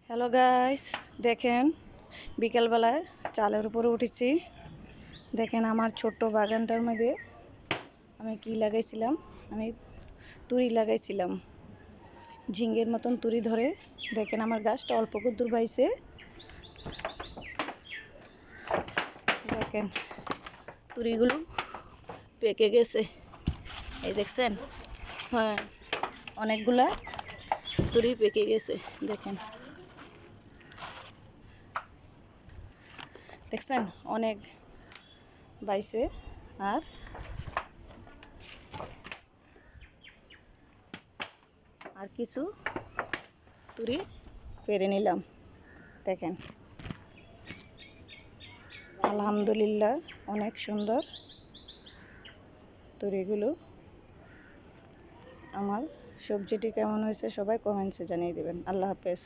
Hello guys, দেখেন বিকেলবেলায় চালের উপরে উঠেছি। দেখেন আমার ছোট্ট বাগানটার মধ্যে আমি কি লাগাইছিলাম। আমি তুরি লাগাইছিলাম, ঝিঙ্গের মতন তুরি ধরে। দেখেন আমার গাছটা অল্প কদ্দুর বাইছে। দেখেন তুরিগুলো পেকে গেছে, এই দেখছেন? হ্যাঁ, অনেকগুলা তুরি পেকে গেছে। দেখেন, দেখছেন অনেক বাইছে। আর আর কিছু তুরি পেরে নিলাম। দেখেন, আলহামদুলিল্লাহ অনেক সুন্দর তুরিগুলো। আমার সবজিটি কেমন হয়েছে সবাই কমেন্টসে জানিয়ে দেবেন। আল্লাহ হাফেজ।